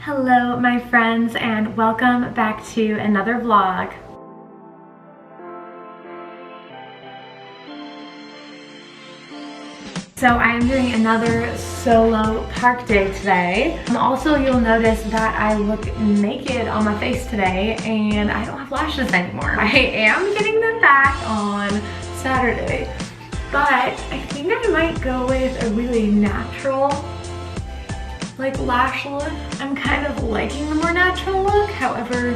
Hello my friends, and welcome back to another vlog. So I am doing another solo park day today. Also, you'll notice that I look naked on my face today and I don't have lashes anymore. I am getting them back on Saturday, but I think I might go with a really natural lash look. I'm kind of liking the more natural look. However,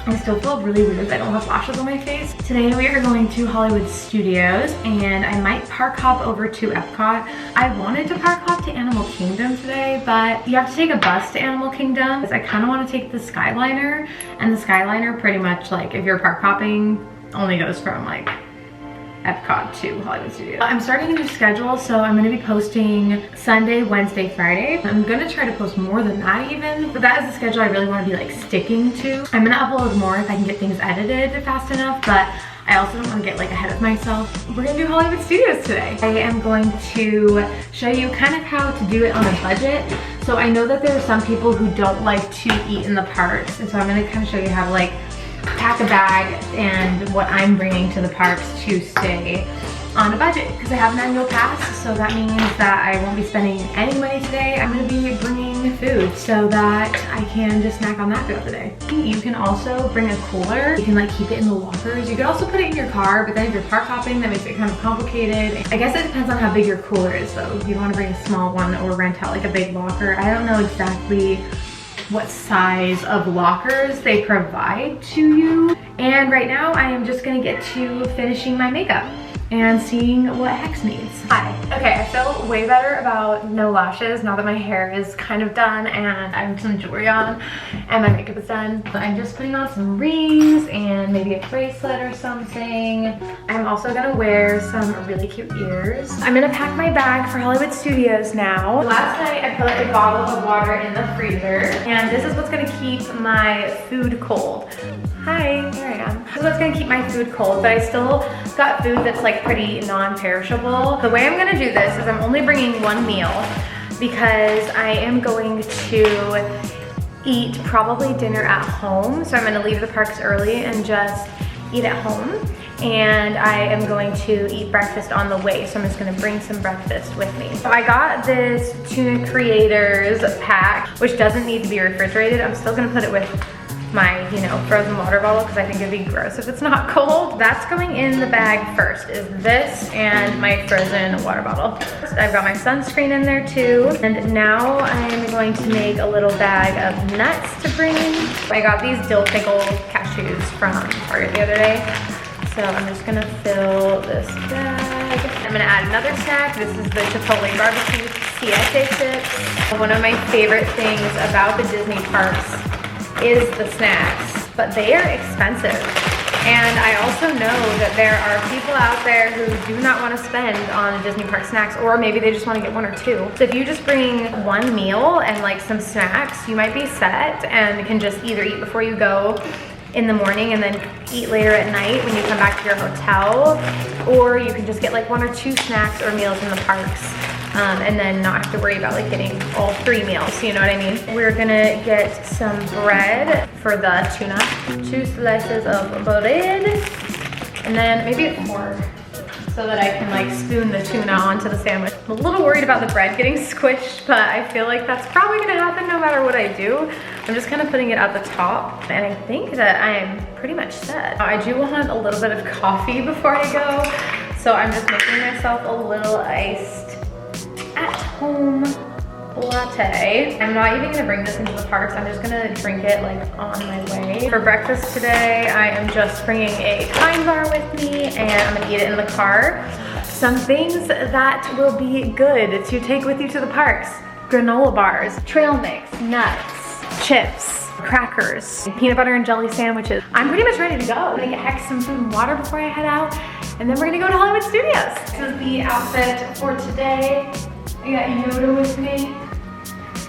I still feel really weird that I don't have lashes on my face. Today we are going to Hollywood Studios and I might park hop over to Epcot. I wanted to park hop to Animal Kingdom today, but you have to take a bus to Animal Kingdom. I kind of want to take the Skyliner, and the Skyliner pretty much, like, if you're park hopping, only goes from like Epcot to Hollywood Studios. I'm starting a new schedule, so I'm going to be posting Sunday, Wednesday, Friday. I'm going to try to post more than that even, but that is the schedule I really want to be like sticking to. I'm going to upload more if I can get things edited fast enough, but I also don't want to get like ahead of myself. We're going to do Hollywood Studios today. I am going to show you kind of how to do it on a budget. So I know that there are some people who don't like to eat in the parks, and so I'm going to kind of show you how to like pack a bag and what I'm bringing to the parks to stay on a budget, because I have an annual pass, so that means that I won't be spending any money today. I'm going to be bringing food so that I can just snack on that throughout the day. You can also bring a cooler. You can like keep it in the lockers. You could also put it in your car, but then if you're park hopping, that makes it kind of complicated. I guess it depends on how big your cooler is though. If you want to bring a small one or rent out like a big locker. I don't know exactly what size of lockers they provide to you. And right now I am just gonna get to finishing my makeup and seeing what Hex needs. Hi. Okay, I feel way better about no lashes now that my hair is kind of done and I have some jewelry on and my makeup is done. I'm just putting on some rings and maybe a bracelet or something. I'm also gonna wear some really cute ears. I'm gonna pack my bag for Hollywood Studios now. Last night I put a bottle of water in the freezer, and this is what's gonna keep my food cold. Hi, here I am. This is what's gonna keep my food cold, but I still got food that's like pretty non-perishable. The way I'm gonna do this is I'm only bringing one meal because I am going to eat probably dinner at home. So I'm gonna leave the parks early and just eat at home. And I am going to eat breakfast on the way, so I'm just gonna bring some breakfast with me. So I got this Tuna Creators pack, which doesn't need to be refrigerated. I'm still gonna put it with my, frozen water bottle because I think it'd be gross if it's not cold. That's going in the bag first, is this and my frozen water bottle. I've got my sunscreen in there too. And now I'm going to make a little bag of nuts to bring. I got these dill pickle cashews from Target the other day. So I'm just gonna fill this bag. I'm gonna add another snack. This is the Chipotle barbecue siete chips. One of my favorite things about the Disney parks is the snacks, but they are expensive. And I also know that there are people out there who do not want to spend on Disney park snacks, or maybe they just want to get one or two. So if you just bring one meal and like some snacks, you might be set and can just either eat before you go in the morning and then eat later at night when you come back to your hotel, or you can just get like one or two snacks or meals in the parks. And then not have to worry about like getting all three meals, you know what I mean? We're gonna get some bread for the tuna, 2 slices of bread, and then maybe a fork so that I can like spoon the tuna onto the sandwich. I'm a little worried about the bread getting squished, but I feel like that's probably gonna happen no matter what I do. I'm just kind of putting it at the top, and I think that I am pretty much set. I do want a little bit of coffee before I go, so I'm just making myself a little iced at-home latte. I'm not even gonna bring this into the parks. I'm just gonna drink it like on my way. For breakfast today, I am just bringing a Kind bar with me, and I'm gonna eat it in the car. Some things that will be good to take with you to the parks: granola bars, trail mix, nuts, chips, crackers, peanut butter and jelly sandwiches. I'm pretty much ready to go. I'm gonna get Hex some food and water before I head out, and then we're gonna go to Hollywood Studios. This is the outfit for today. I got Yoda with me.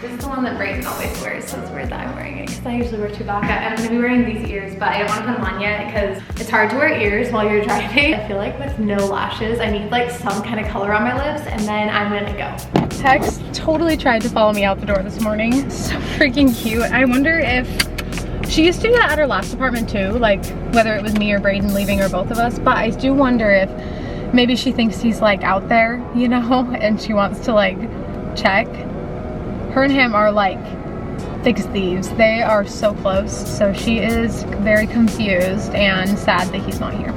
This is the one that Brayden always wears, so it's weird that I'm wearing it because I usually wear Chewbacca, and I'm gonna be wearing these ears, but I don't want to put them on yet because it's hard to wear ears while you're driving. I feel like with no lashes, I need like some kind of color on my lips, and then I'm gonna go. Tex totally tried to follow me out the door this morning. So freaking cute. I wonder if she used to do that at her last apartment too, like whether it was me or Brayden leaving or both of us, but I do wonder if maybe she thinks he's like out there, you know, and she wants to like check. Her and him are like thick as thieves. They are so close, so she is very confused and sad that he's not here.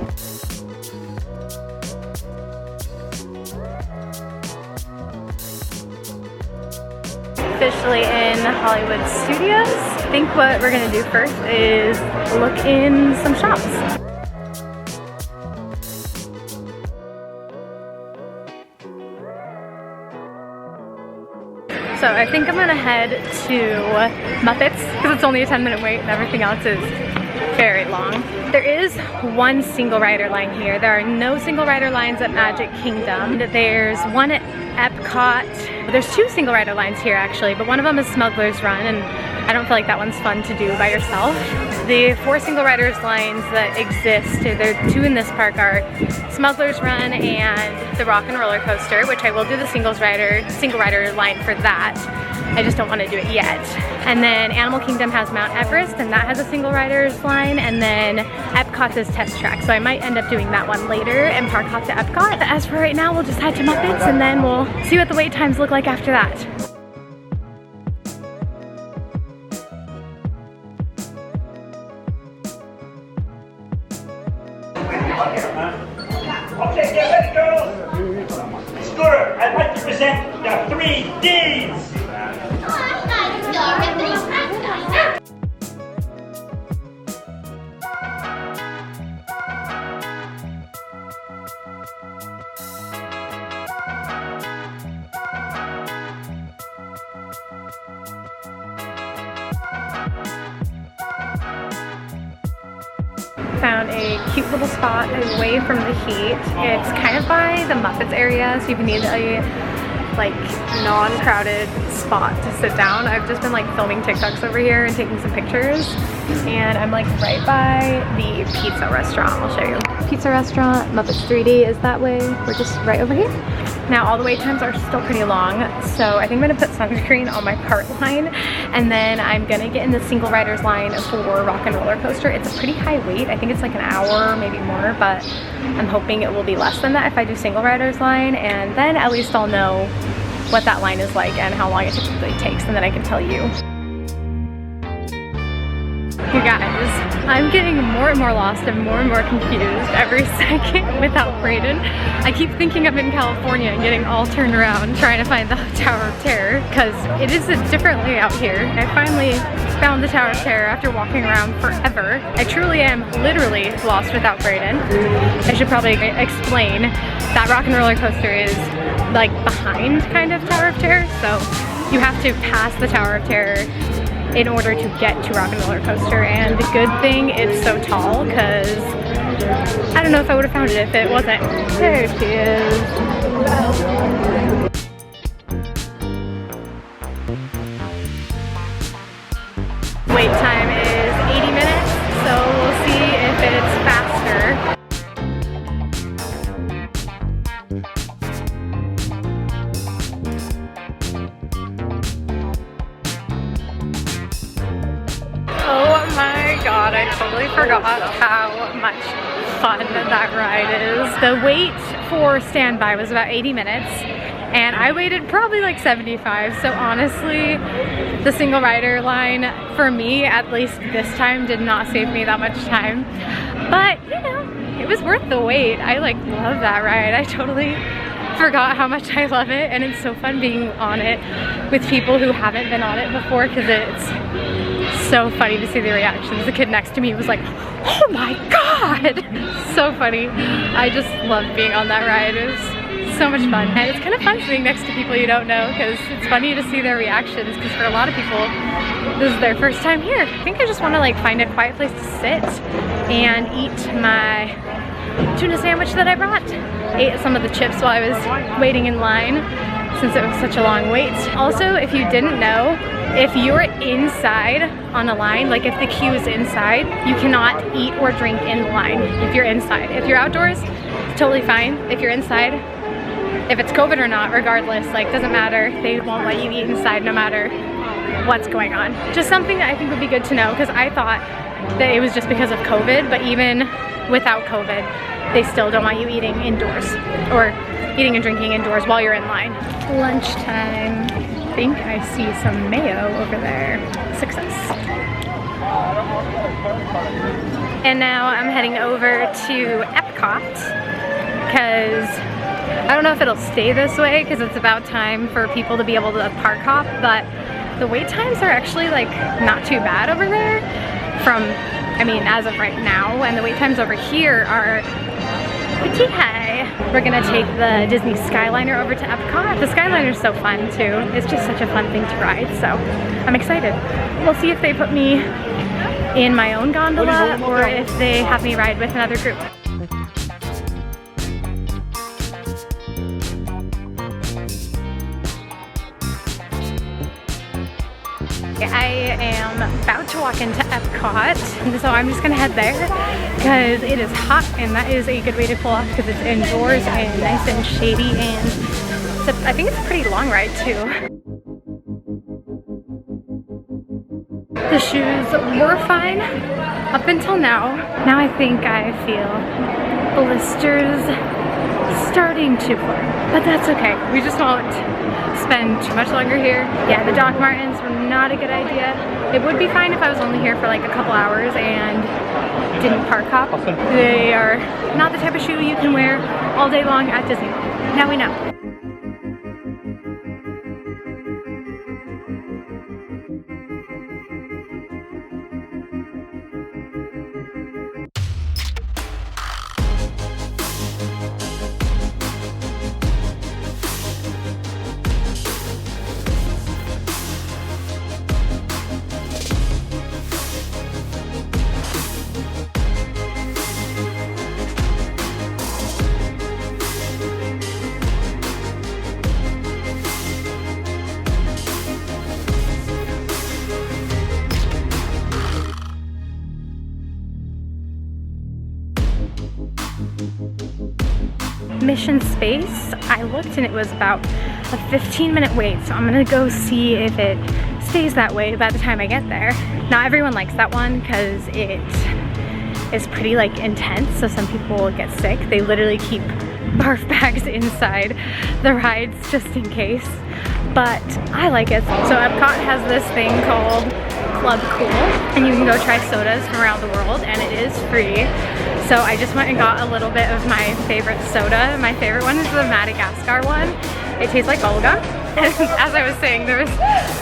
Officially in Hollywood Studios. I think what we're gonna do first is look in some shops. So I think I'm gonna head to Muppets because it's only a 10-minute wait and everything else is very long. There is one single rider line here. There are no single rider lines at Magic Kingdom. There's one at Epcot. There's two single rider lines here actually, but one of them is Smuggler's Run, and I don't feel like that one's fun to do by yourself. The 4 single riders lines that exist, there are 2 in this park, are Smuggler's Run and the Rock and Roller Coaster, which I will do the single rider line for that. I just don't want to do it yet. And then Animal Kingdom has Mount Everest, and that has a single rider's line, and then Epcot is Test Track, so I might end up doing that one later and park hop to Epcot. But as for right now, we'll just head to Muppets and then we'll see what the wait times look like after that. Okay, get ready, girls. Scooter, I'd like to present the 3 Ds. Found a cute little spot away from the heat. It's kind of by the Muppets area, so if you need a like non-crowded spot to sit down. I've just been like filming TikToks over here and taking some pictures, and I'm like right by the pizza restaurant. I'll show you. Pizza restaurant, Muppets 3D is that way. We're just right over here. Now all the wait times are still pretty long, so I think I'm gonna put sunscreen on my part line, and then I'm gonna get in the single riders line for Rock and Roller Coaster. It's a pretty high wait. I think it's like an hour, maybe more, but I'm hoping it will be less than that if I do single riders line, and then at least I'll know what that line is like and how long it typically takes, and then I can tell you. You guys, I'm getting more and more lost and more confused every second without Brayden. I keep thinking I'm in California and getting all turned around trying to find the Tower of Terror, because it is a different layout here. I finally found the Tower of Terror after walking around forever. I truly am literally lost without Brayden. I should probably explain that Rock and Roller Coaster is like behind kind of Tower of Terror, so you have to pass the Tower of Terror in order to get to Rock and Roller Coaster, and the good thing it's so tall, because I don't know if I would have found it if it wasn't. There she is. Wait time is 80 minutes, so we'll see if it's faster. God, I totally forgot how much fun that ride is. The wait for standby was about 80 minutes, and I waited probably like 75, so honestly, the single rider line, for me, at least this time, did not save me that much time. But, you know, it was worth the wait. I like love that ride. I totally forgot how much I love it, and it's so fun being on it with people who haven't been on it before, because it's so funny to see the reactions. The kid next to me was like, oh my god! So funny. I just love being on that ride. It was so much fun. And it's kind of fun sitting next to people you don't know, because it's funny to see their reactions, because for a lot of people, this is their first time here. I think I just want to like find a quiet place to sit and eat my tuna sandwich that I brought. Ate some of the chips while I was waiting in line, since it was such a long wait. Also, if you didn't know, if you're inside on a line, like if the queue is inside, you cannot eat or drink in the line if you're inside. If you're outdoors, it's totally fine. If you're inside, if it's COVID or not, regardless, like doesn't matter. They won't let you eat inside no matter what's going on. Just something that I think would be good to know, because I thought that it was just because of COVID, but even without COVID, they still don't want you eating indoors or eating and drinking indoors while you're in line. Lunchtime. I think I see some mayo over there. Success. And now I'm heading over to Epcot because I don't know if it'll stay this way because it's about time for people to be able to park hop, but the wait times are actually like not too bad over there from, I mean, as of right now, and the wait times over here are pretty high. We're gonna take the Disney Skyliner over to Epcot. The Skyliner's so fun too. It's just such a fun thing to ride, so I'm excited. We'll see if they put me in my own gondola or if they have me ride with another group. I am about to walk into Epcot, so I'm just gonna head there because it is hot, and that is a good way to cool off because it's indoors and nice and shady, and I think it's a pretty long ride too. The shoes were fine up until now. Now I think I feel blisters starting to form, but that's okay. We just won't spend too much longer here. Yeah, the Doc Martens were not a good idea. It would be fine if I was only here for like a couple hours and didn't park hop. They are not the type of shoe you can wear all day long at Disney. Now we know. Mission Space, I looked and it was about a 15-minute wait, so I'm gonna go see if it stays that way by the time I get there. Not everyone likes that one because it is pretty like intense, so some people get sick. They literally keep barf bags inside the rides just in case, but I like it. So Epcot has this thing called Club Cool, and you can go try sodas from around the world, and it is free. So I just went and got a little bit of my favorite soda. My favorite one is the Madagascar one. It tastes like bubblegum. As I was saying, there was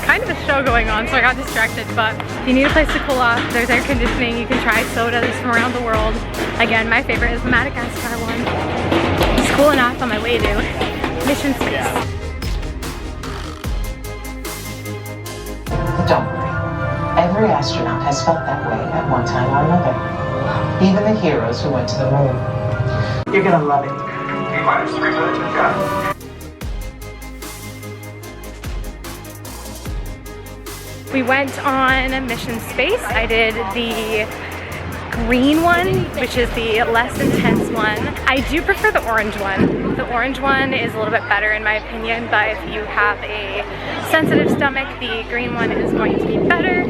kind of a show going on, so I got distracted, but if you need a place to cool off, there's air conditioning, you can try sodas from around the world. Again, my favorite is the Madagascar one. It's cool enough on my way to Mission Space. Don't worry. Every astronaut has felt that way at one time or another. Even the heroes who went to the moon. You're gonna love it. T-minus 3 minutes and go. We went on a Mission Space. I did the green one, which is the less intense one. I do prefer the orange one. The orange one is a little bit better in my opinion, but if you have a sensitive stomach, the green one is going to be better.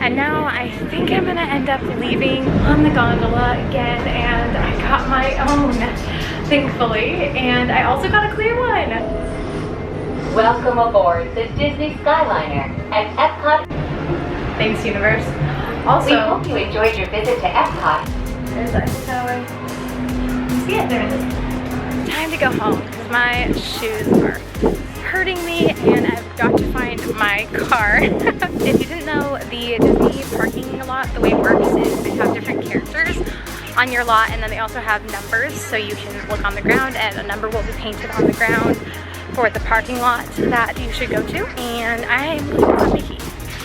And now I think I'm gonna end up leaving on the gondola again, and I got my own, thankfully, and I also got a clear one. Welcome aboard the Disney Skyliner at Epcot. Thanks, universe. Also, We hope you enjoyed your visit to Epcot. there's the Eiffel Tower. See it, there it is. Time to go home because my shoes are hurting me and I've got to find my car. If you didn't know, the Disney parking lot, the way it works is they have different characters on your lot, and then they also have numbers, so you can look on the ground and a number will be painted on the ground for the parking lot that you should go to. And I'm looking for Mickey.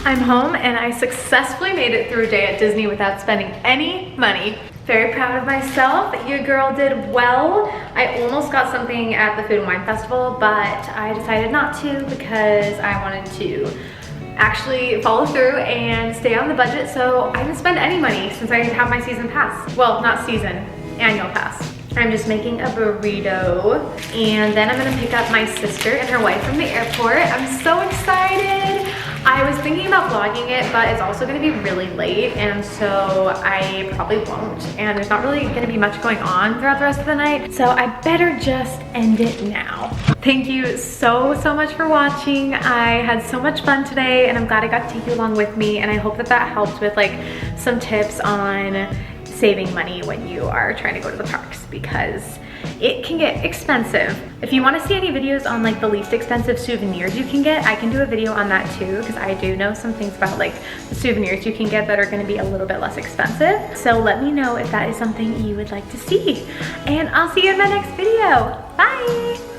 I'm home and I successfully made it through a day at Disney without spending any money. Very proud of myself. Your girl did well. I almost got something at the Food and Wine Festival, but I decided not to because I wanted to actually follow through and stay on the budget, so I didn't spend any money since I have my season pass. Well, not season, annual pass. I'm just making a burrito, and then I'm gonna pick up my sister and her wife from the airport. I'm so excited. I was thinking about vlogging it, but it's also gonna be really late, and so I probably won't. And there's not really gonna be much going on throughout the rest of the night, so I better just end it now. Thank you so much for watching. I had so much fun today, and I'm glad I got to take you along with me, and I hope that that helped with like some tips on saving money when you are trying to go to the parks, because it can get expensive. If you want to see any videos on like the least expensive souvenirs you can get, I can do a video on that too, because I do know some things about like the souvenirs you can get that are going to be a little bit less expensive. So let me know if that is something you would like to see, and I'll see you in my next video. Bye!